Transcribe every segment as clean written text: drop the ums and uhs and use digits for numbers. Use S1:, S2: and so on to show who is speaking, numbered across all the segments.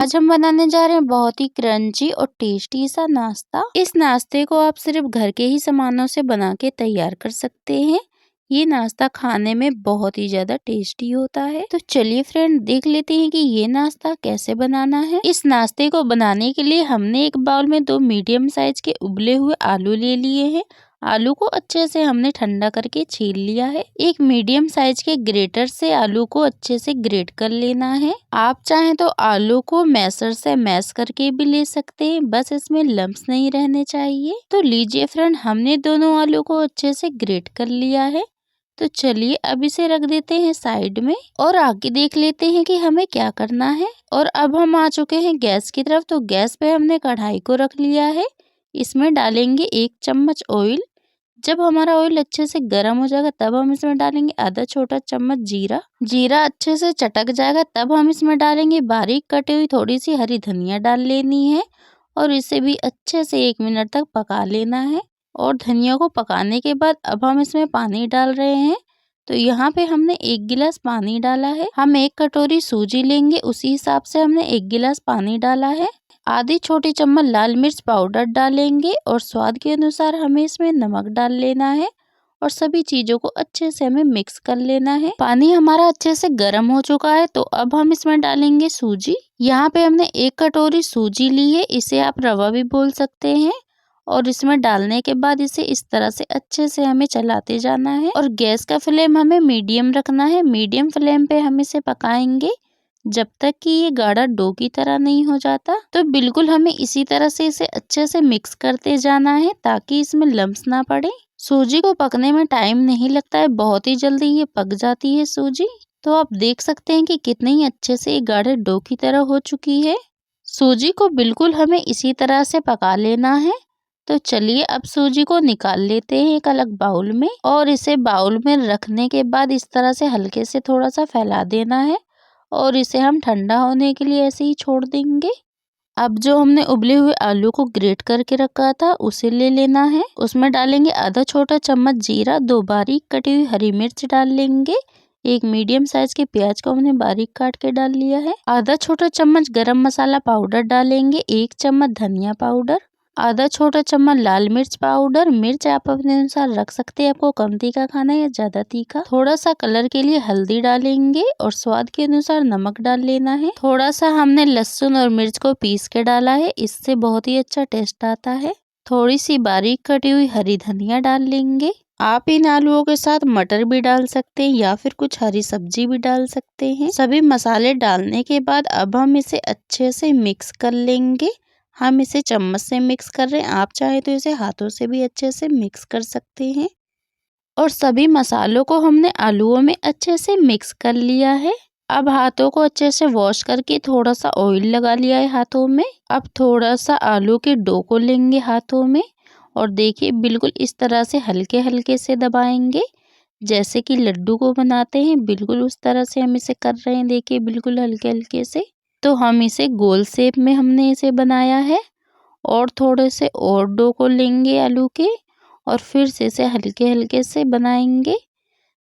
S1: आज हम बनाने जा रहे हैं बहुत ही क्रंची और टेस्टी सा नाश्ता। इस नाश्ते को आप सिर्फ घर के ही सामानों से बना के तैयार कर सकते हैं। ये नाश्ता खाने में बहुत ही ज्यादा टेस्टी होता है। तो चलिए फ्रेंड, देख लेते हैं कि ये नाश्ता कैसे बनाना है। इस नाश्ते को बनाने के लिए हमने एक बाउल में 2 मीडियम साइज के उबले हुए आलू ले लिए हैं। आलू को अच्छे से हमने ठंडा करके छील लिया है। एक मीडियम साइज के ग्रेटर से आलू को अच्छे से ग्रेट कर लेना है। आप चाहें तो आलू को मैशर से मैश करके भी ले सकते हैं, बस इसमें लम्स नहीं रहने चाहिए। तो लीजिए फ्रेंड, हमने दोनों आलू को अच्छे से ग्रेट कर लिया है। तो चलिए अब इसे रख देते हैं साइड में और आगे देख लेते हैं कि हमें क्या करना है। और अब हम आ चुके हैं गैस की तरफ। तो गैस पे हमने कढ़ाई को रख लिया है। इसमें डालेंगे 1 चम्मच ऑयल। जब हमारा ऑयल अच्छे से गर्म हो जाएगा तब हम इसमें डालेंगे आधा छोटा चम्मच जीरा। जीरा अच्छे से चटक जाएगा तब हम इसमें डालेंगे बारीक कटी हुई थोड़ी सी हरी धनिया डाल लेनी है और इसे भी अच्छे से 1 मिनट तक पका लेना है। और धनिया को पकाने के बाद अब हम इसमें पानी डाल रहे हैं। तो यहाँ पे हमने 1 गिलास पानी डाला है। हम 1 कटोरी सूजी लेंगे, उसी हिसाब से हमने 1 गिलास पानी डाला है। आधी छोटी चम्मच लाल मिर्च पाउडर डालेंगे और स्वाद के अनुसार हमें इसमें नमक डाल लेना है और सभी चीजों को अच्छे से हमें मिक्स कर लेना है। पानी हमारा अच्छे से गर्म हो चुका है। तो अब हम इसमें डालेंगे सूजी। यहाँ पे हमने 1 कटोरी सूजी ली है, इसे आप रवा भी बोल सकते हैं। और इसमें डालने के बाद इसे इस तरह से अच्छे से हमें चलाते जाना है और गैस का फ्लेम हमें मीडियम रखना है। मीडियम फ्लेम पे हम इसे पकाएंगे जब तक कि ये गाढ़ा डो की तरह नहीं हो जाता। तो बिल्कुल हमें इसी तरह से इसे अच्छे से मिक्स करते जाना है ताकि इसमें लम्स ना पड़े। सूजी को पकने में टाइम नहीं लगता है, बहुत ही जल्दी ये पक जाती है सूजी। तो आप देख सकते हैं कि कितने ही अच्छे से ये गाढ़े डो की तरह हो चुकी है। सूजी को बिल्कुल हमें इसी तरह से पका लेना है। तो चलिए अब सूजी को निकाल लेते हैं एक अलग बाउल में और इसे बाउल में रखने के बाद इस तरह से हल्के से थोड़ा सा फैला देना है और इसे हम ठंडा होने के लिए ऐसे ही छोड़ देंगे। अब जो हमने उबले हुए आलू को ग्रेट करके रखा था उसे ले लेना है। उसमें डालेंगे आधा छोटा चम्मच जीरा, 2 बारीक कटी हुई हरी मिर्च डाल लेंगे। 1 मीडियम साइज के प्याज को हमने बारीक काट के डाल लिया है। आधा छोटा चम्मच गरम मसाला पाउडर डालेंगे। 1 चम्मच धनिया पाउडर, आधा छोटा चम्मच लाल मिर्च पाउडर। मिर्च आप अपने अनुसार रख सकते हैं, आपको कम तीखा खाना है या ज्यादा तीखा। थोड़ा सा कलर के लिए हल्दी डालेंगे और स्वाद के अनुसार नमक डाल लेना है। थोड़ा सा हमने लहसुन और मिर्च को पीस के डाला है, इससे बहुत ही अच्छा टेस्ट आता है। थोड़ी सी बारीक कटी हुई हरी धनिया डाल लेंगे। आप इन आलूओं के साथ मटर भी डाल सकते हैं या फिर कुछ हरी सब्जी भी डाल सकते हैं। सभी मसाले डालने के बाद अब हम इसे अच्छे से मिक्स कर लेंगे। हम इसे चम्मच से मिक्स कर रहे हैं, आप चाहे तो इसे हाथों से भी अच्छे से मिक्स कर सकते हैं। और सभी मसालों को हमने आलूओं में अच्छे से मिक्स कर लिया है। अब हाथों को अच्छे से वॉश करके थोड़ा सा ऑयल लगा लिया है हाथों में। अब थोड़ा सा आलू के डो को लेंगे हाथों में और देखिए बिल्कुल इस तरह से हल्के हल्के से दबाएंगे, जैसे कि लड्डू को बनाते हैं बिल्कुल उस तरह से हम इसे कर रहे हैं। देखिए बिल्कुल हल्के हल्के से। तो हम इसे गोल शेप में हमने इसे बनाया है और थोड़े से और डो को लेंगे आलू के और फिर से इसे हल्के हल्के से बनाएंगे।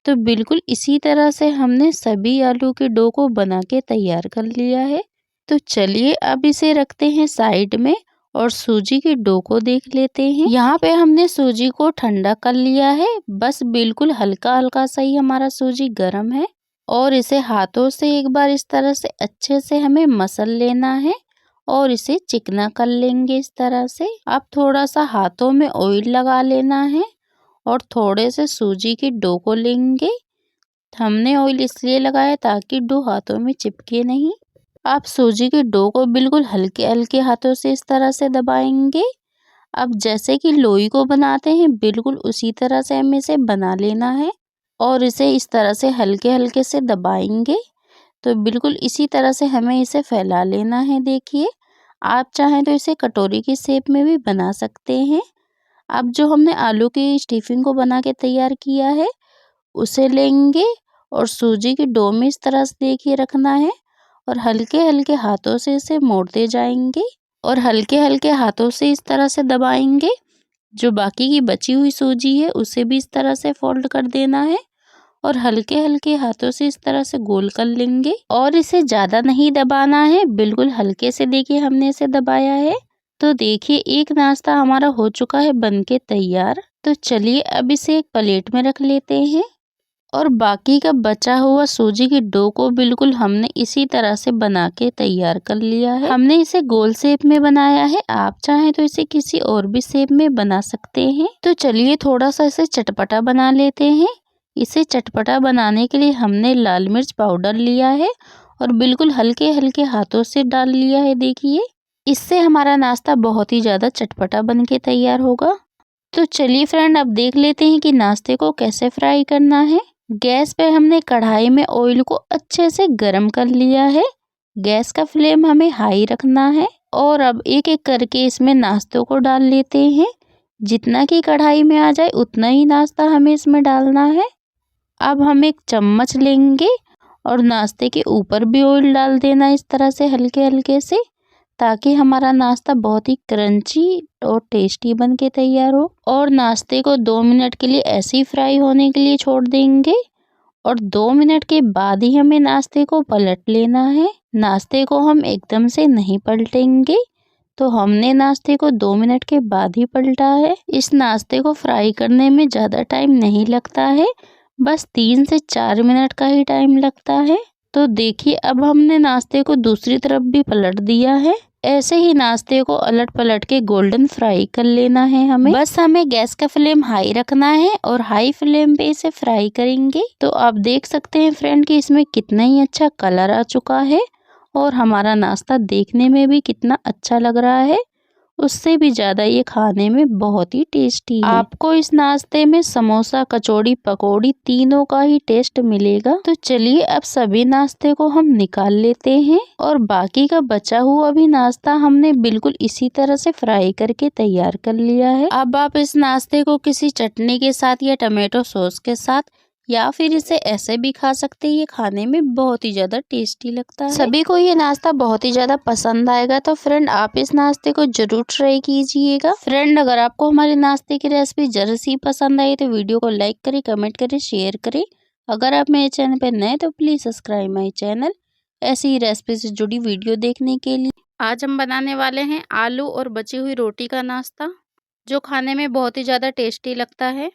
S1: तो बिल्कुल इसी तरह से हमने सभी आलू के डो को बना के तैयार कर लिया है। तो चलिए अब इसे रखते हैं साइड में और सूजी के डो को देख लेते हैं। यहाँ पे हमने सूजी को ठंडा कर लिया है, बस बिल्कुल हल्का हल्का सा ही हमारा सूजी गर्म है और इसे हाथों से एक बार इस तरह से अच्छे से हमें मसल लेना है और इसे चिकना कर लेंगे इस तरह से। अब थोड़ा सा हाथों में ऑयल लगा लेना है और थोड़े से सूजी की डो को लेंगे। हमने ऑयल इसलिए लगाया ताकि डो हाथों में चिपके नहीं। आप सूजी की डो को बिल्कुल हल्के हल्के हाथों से इस तरह से दबाएंगे। अब जैसे कि लोई को बनाते हैं बिल्कुल उसी तरह से हमें इसे बना लेना है और इसे इस तरह से हल्के हल्के से दबाएंगे। तो बिल्कुल इसी तरह से हमें इसे फैला लेना है। देखिए आप चाहें तो इसे कटोरी की शेप में भी बना सकते हैं। अब जो हमने आलू की स्टफिंग को बना के तैयार किया है उसे लेंगे और सूजी की डो में इस तरह से देखिए रखना है और हल्के हल्के हाथों से इसे मोड़ते जाएंगे और हल्के हल्के हाथों से इस तरह से दबाएंगे। जो बाकी की बची हुई सूजी है उसे भी इस तरह से फोल्ड कर देना है और हल्के हल्के हाथों से इस तरह से गोल कर लेंगे और इसे ज्यादा नहीं दबाना है, बिल्कुल हल्के से देखिए हमने इसे दबाया है। तो देखिए एक नाश्ता हमारा हो चुका है बनके तैयार। तो चलिए अब इसे एक प्लेट में रख लेते हैं और बाकी का बचा हुआ सूजी की डो को बिल्कुल हमने इसी तरह से बना के तैयार कर लिया है। हमने इसे गोल शेप में बनाया है, आप चाहें तो इसे किसी और भी शेप में बना सकते हैं। तो चलिए थोड़ा सा इसे चटपटा बना लेते हैं। इसे चटपटा बनाने के लिए हमने लाल मिर्च पाउडर लिया है और बिल्कुल हल्के हल्के हाथों से डाल लिया है। देखिए इससे हमारा नाश्ता बहुत ही ज्यादा चटपटा बन के तैयार होगा। तो चलिए फ्रेंड अब देख लेते हैं कि नाश्ते को कैसे फ्राई करना है। गैस पे हमने कढ़ाई में ऑयल को अच्छे से गर्म कर लिया है। गैस का फ्लेम हमें हाई रखना है और अब एक एक करके इसमें नाश्तों को डाल लेते हैं। जितना कि कढ़ाई में आ जाए उतना ही नाश्ता हमें इसमें डालना है। अब हम एक चम्मच लेंगे और नाश्ते के ऊपर भी ऑयल डाल देना इस तरह से हल्के हल्के से, ताकि हमारा नाश्ता बहुत ही क्रंची और टेस्टी बन के तैयार हो। और नाश्ते को 2 मिनट के लिए ऐसे ही फ्राई होने के लिए छोड़ देंगे और 2 मिनट के बाद ही हमें नाश्ते को पलट लेना है। नाश्ते को हम एकदम से नहीं पलटेंगे, तो हमने नाश्ते को 2 मिनट के बाद ही पलटा है। इस नाश्ते को फ्राई करने में ज़्यादा टाइम नहीं लगता है, बस 3 से 4 मिनट का ही टाइम लगता है। तो देखिए अब हमने नाश्ते को दूसरी तरफ भी पलट दिया है। ऐसे ही नाश्ते को अलट पलट के गोल्डन फ्राई कर लेना है हमें। बस हमें गैस का फ्लेम हाई रखना है और हाई फ्लेम पे इसे फ्राई करेंगे। तो आप देख सकते हैं फ्रेंड कि इसमें कितना ही अच्छा कलर आ चुका है और हमारा नाश्ता देखने में भी कितना अच्छा लग रहा है। उससे भी ज़्यादा ये खाने में बहुत ही टेस्टी है। आपको इस नाश्ते में समोसा, कचौड़ी, पकौड़ी तीनों का ही टेस्ट मिलेगा। तो चलिए अब सभी नाश्ते को हम निकाल लेते हैं और बाकी का बचा हुआ भी नाश्ता हमने बिल्कुल इसी तरह से फ्राई करके तैयार कर लिया है। अब आप इस नाश्ते को किसी चटनी के साथ या टमाटो सॉस के साथ या फिर इसे ऐसे भी खा सकते हैं। ये खाने में बहुत ही ज़्यादा टेस्टी लगता है। सभी को ये नाश्ता बहुत ही ज़्यादा पसंद आएगा। तो फ्रेंड आप इस नाश्ते को जरूर ट्राई कीजिएगा। फ्रेंड अगर आपको हमारे नाश्ते की रेसिपी जरा सी पसंद आई तो वीडियो को लाइक करें, कमेंट करें, शेयर करें। अगर आप मेरे चैनल पर नए तो प्लीज़ सब्सक्राइब माई चैनल ऐसी ही रेसिपी से जुड़ी वीडियो देखने के लिए। आज हम बनाने वाले हैं आलू और बची हुई रोटी का नाश्ता, जो खाने में बहुत ही ज़्यादा टेस्टी लगता है।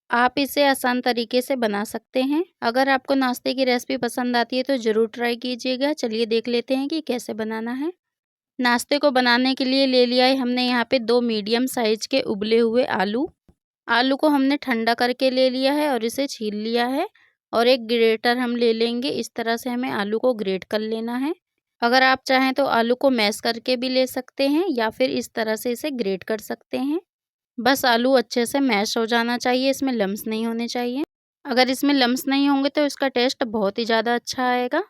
S1: आप इसे आसान तरीके से बना सकते हैं। अगर आपको नाश्ते की रेसिपी पसंद आती है तो ज़रूर ट्राई कीजिएगा। चलिए देख लेते हैं कि कैसे बनाना है। नाश्ते को बनाने के लिए ले लिया है हमने यहाँ पे 2 मीडियम साइज के उबले हुए आलू। आलू को हमने ठंडा करके ले लिया है और इसे छील लिया है और एक ग्रेटर हम ले लेंगे। इस तरह से हमें आलू को ग्रेट कर लेना है। अगर आप चाहें तो आलू को मैश करके भी ले सकते हैं या फिर इस तरह से इसे ग्रेट कर सकते हैं। बस आलू अच्छे से मैश हो जाना चाहिए, इसमें लम्स नहीं होने चाहिए। अगर इसमें लम्स नहीं होंगे तो इसका टेस्ट बहुत ही ज़्यादा अच्छा आएगा।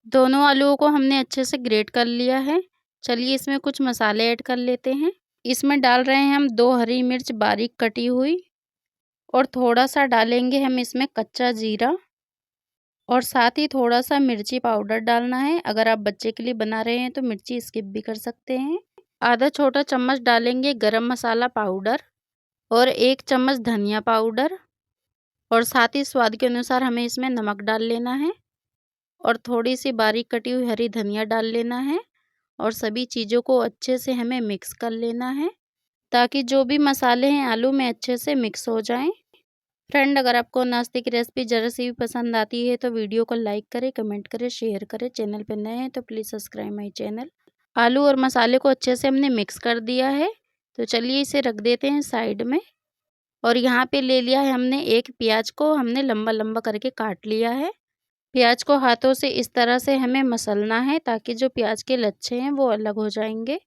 S1: दोनों आलूओं को हमने अच्छे से ग्रेट कर लिया है। चलिए इसमें कुछ मसाले ऐड कर लेते हैं। इसमें डाल रहे हैं हम 2 हरी मिर्च बारीक कटी हुई और थोड़ा सा डालेंगे हम इसमें कच्चा जीरा और साथ ही थोड़ा सा मिर्ची पाउडर डालना है। अगर आप बच्चे के लिए बना रहे हैं तो मिर्ची स्किप भी कर सकते हैं। आधा छोटा चम्मच डालेंगे गरम मसाला पाउडर और 1 चम्मच धनिया पाउडर और साथ ही स्वाद के अनुसार हमें इसमें नमक डाल लेना है और थोड़ी सी बारीक कटी हुई हरी धनिया डाल लेना है और सभी चीज़ों को अच्छे से हमें मिक्स कर लेना है, ताकि जो भी मसाले हैं आलू में अच्छे से मिक्स हो जाएं। फ्रेंड अगर आपको नाश्ते की रेसिपी ज़रा सी भी पसंद आती है तो वीडियो को लाइक करें, कमेंट करें, शेयर करें। चैनल पर नए हैं तो प्लीज़ सब्सक्राइब माई चैनल। आलू और मसाले को अच्छे से हमने मिक्स कर दिया है। तो चलिए इसे रख देते हैं साइड में। और यहाँ पे ले लिया है हमने एक प्याज को हमने लंबा लंबा करके काट लिया है। प्याज को हाथों से इस तरह से हमें मसलना है, ताकि जो प्याज के लच्छे हैं वो अलग हो जाएंगे।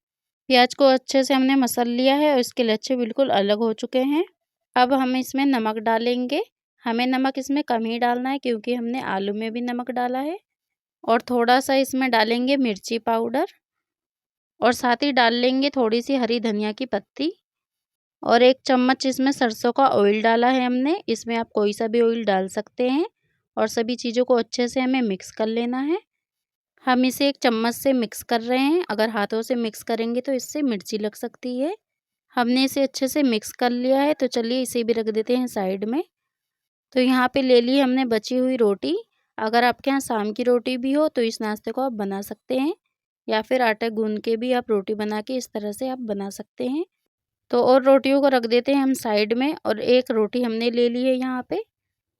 S1: प्याज को अच्छे से हमने मसल लिया है और इसके लच्छे बिल्कुल अलग हो चुके हैं। अब हम इसमें नमक डालेंगे। हमें नमक इसमें कम ही डालना है क्योंकि हमने आलू में भी नमक डाला है। और थोड़ा सा इसमें डालेंगे मिर्ची पाउडर और साथ ही डाल लेंगे थोड़ी सी हरी धनिया की पत्ती और 1 चम्मच इसमें सरसों का ऑयल डाला है हमने। इसमें आप कोई सा भी ऑयल डाल सकते हैं और सभी चीज़ों को अच्छे से हमें मिक्स कर लेना है। हम इसे 1 चम्मच से मिक्स कर रहे हैं। अगर हाथों से मिक्स करेंगे तो इससे मिर्ची लग सकती है। हमने इसे अच्छे से मिक्स कर लिया है। तो चलिए इसे भी रख देते हैं साइड में। तो यहाँ पे ले ली हमने बची हुई रोटी। अगर आपके यहाँ शाम की रोटी भी हो तो इस नाश्ते को आप बना सकते हैं, या फिर आटा गूँध के भी आप रोटी बना के इस तरह से आप बना सकते हैं। तो और रोटियों को रख देते हैं हम साइड में, और एक रोटी हमने ले ली है यहाँ पे।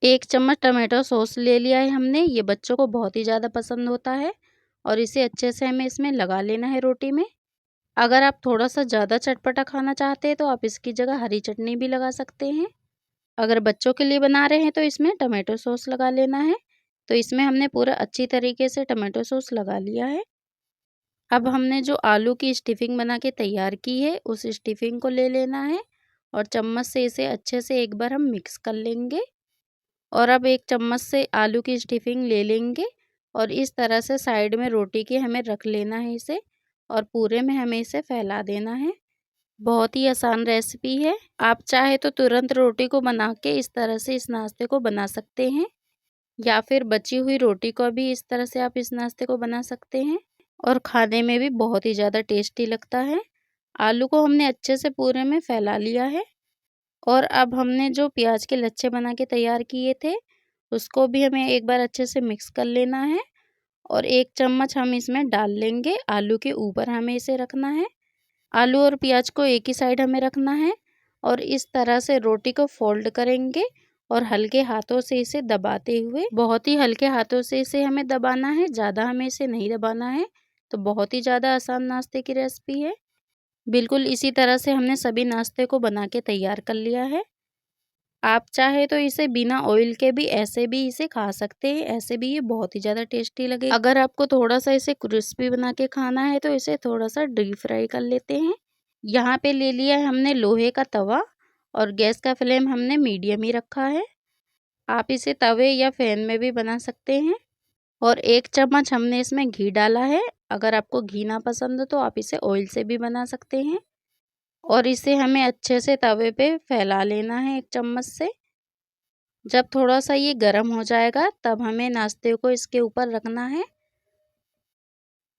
S1: 1 चम्मच टमाटो सॉस ले लिया है हमने, ये बच्चों को बहुत ही ज़्यादा पसंद होता है, और इसे अच्छे से हमें इसमें लगा लेना है रोटी में। अगर आप थोड़ा-सा ज़्यादा चटपटा खाना चाहते हैं तो आप इसकी जगह हरी चटनी भी लगा सकते हैं। अगर बच्चों के लिए बना रहे हैं तो इसमें टमाटो सॉस लगा लेना है। तो इसमें हमने पूरा अच्छी तरीके से टमाटो सॉस लगा लिया है। अब हमने जो आलू की स्टफिंग बना के तैयार की है, उस स्टफिंग को ले लेना है और चम्मच से इसे अच्छे से एक बार हम मिक्स कर लेंगे। और अब एक चम्मच से आलू की स्टफिंग ले लेंगे और इस तरह से साइड में रोटी के हमें रख लेना है इसे, और पूरे में हमें इसे फैला देना है। बहुत ही आसान रेसिपी है। आप चाहे तो तुरंत रोटी को बना के इस तरह से इस नाश्ते को बना सकते हैं, या फिर बची हुई रोटी को भी इस तरह से आप इस नाश्ते को बना सकते हैं, और खाने में भी बहुत ही ज़्यादा टेस्टी लगता है। आलू को हमने अच्छे से पूरे में फैला लिया है, और अब हमने जो प्याज के लच्छे बना के तैयार किए थे, उसको भी हमें एक बार अच्छे से मिक्स कर लेना है, और 1 चम्मच हम इसमें डाल लेंगे। आलू के ऊपर हमें इसे रखना है। आलू और प्याज को एक ही साइड हमें रखना है, और इस तरह से रोटी को फोल्ड करेंगे और हल्के हाथों से इसे दबाते हुए, बहुत ही हल्के हाथों से इसे हमें दबाना है, ज़्यादा हमें इसे नहीं दबाना है। तो बहुत ही ज़्यादा आसान नाश्ते की रेसिपी है। बिल्कुल इसी तरह से हमने सभी नाश्ते को बना के तैयार कर लिया है। आप चाहे तो इसे बिना ऑयल के भी ऐसे भी इसे खा सकते हैं, ऐसे भी ये बहुत ही ज़्यादा टेस्टी लगेगा। अगर आपको थोड़ा-सा इसे क्रिस्पी बना के खाना है तो इसे थोड़ा-सा डीप फ्राई कर लेते हैं। यहाँ पे ले लिया है हमने लोहे का तवा, और गैस का फ्लेम हमने मीडियम ही रखा है। आप इसे तवे या पैन में भी बना सकते हैं, और 1 चम्मच हमने इसमें घी डाला है। अगर आपको घी ना पसंद हो तो आप इसे ऑयल से भी बना सकते हैं, और इसे हमें अच्छे से तवे पे फैला लेना है 1 चम्मच से। जब थोड़ा-सा ये गर्म हो जाएगा तब हमें नाश्ते को इसके ऊपर रखना है।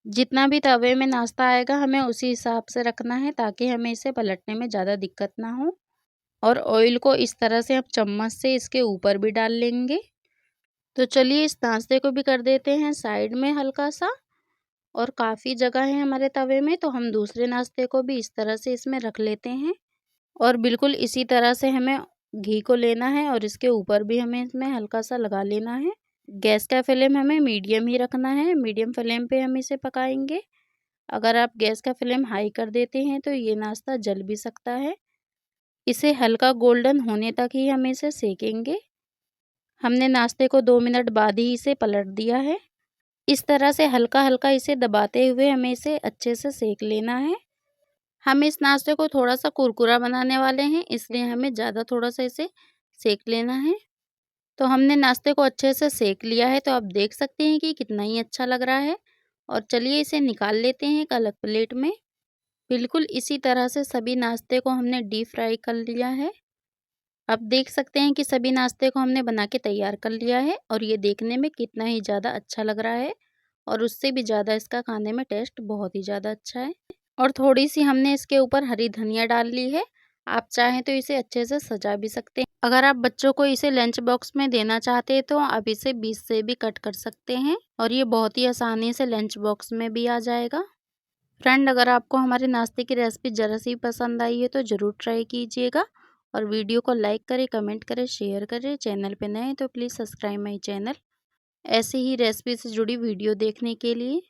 S1: जितना भी तवे में नाश्ता आएगा हमें उसी हिसाब से रखना है, ताकि हमें इसे पलटने में ज़्यादा दिक्कत ना हो। और ऑयल को इस तरह से हम चम्मच से इसके ऊपर भी डाल लेंगे। तो चलिए इस नाश्ते को भी कर देते हैं साइड में हल्का सा, और काफ़ी जगह है हमारे तवे में, तो हम दूसरे नाश्ते को भी इस तरह से इसमें रख लेते हैं। और बिल्कुल इसी तरह से हमें घी को लेना है, और इसके ऊपर भी हमें इसमें हल्का सा लगा लेना है। गैस का फ्लेम हमें मीडियम ही रखना है, मीडियम फ्लेम पे हम इसे पकाएंगे। अगर आप गैस का फ्लेम हाई कर देते हैं तो ये नाश्ता जल भी सकता है। इसे हल्का गोल्डन होने तक ही हम इसे सेकेंगे। हमने नाश्ते को 2 मिनट बाद ही इसे पलट दिया है। इस तरह से हल्का-हल्का इसे दबाते हुए हमें इसे अच्छे से सेक लेना है। हम इस नाश्ते को थोड़ा-सा कुरकुरा बनाने वाले हैं, इसलिए हमें ज़्यादा थोड़ा-सा इसे सेक लेना है। तो हमने नाश्ते को अच्छे से सेक लिया है, तो आप देख सकते हैं कि कितना ही अच्छा लग रहा है। और चलिए इसे निकाल लेते हैं एक अलग प्लेट में। बिल्कुल इसी तरह से सभी नाश्ते को हमने डीप फ्राई कर लिया है। आप देख सकते हैं कि सभी नाश्ते को हमने बना के तैयार कर लिया है, और ये देखने में कितना ही ज़्यादा अच्छा लग रहा है, और उससे भी ज़्यादा इसका खाने में टेस्ट बहुत ही ज़्यादा अच्छा है। और थोड़ी-सी हमने इसके ऊपर हरी धनिया डाल ली है। आप चाहें तो इसे अच्छे से सजा भी सकते हैं। अगर आप बच्चों को इसे लंच बॉक्स में देना चाहते हैं तो आप इसे बीच से भी कट कर सकते हैं, और ये बहुत ही आसानी से लंच बॉक्स में भी आ जाएगा। फ्रेंड, अगर आपको हमारे नाश्ते की रेसिपी ज़रा सी पसंद आई है तो ज़रूर ट्राई कीजिएगा, और वीडियो को लाइक करें, कमेंट करें, शेयर करें। चैनल पे नए हैं तो प्लीज़ सब्सक्राइब माई चैनल, ऐसे ही रेसिपी से जुड़ी वीडियो देखने के लिए।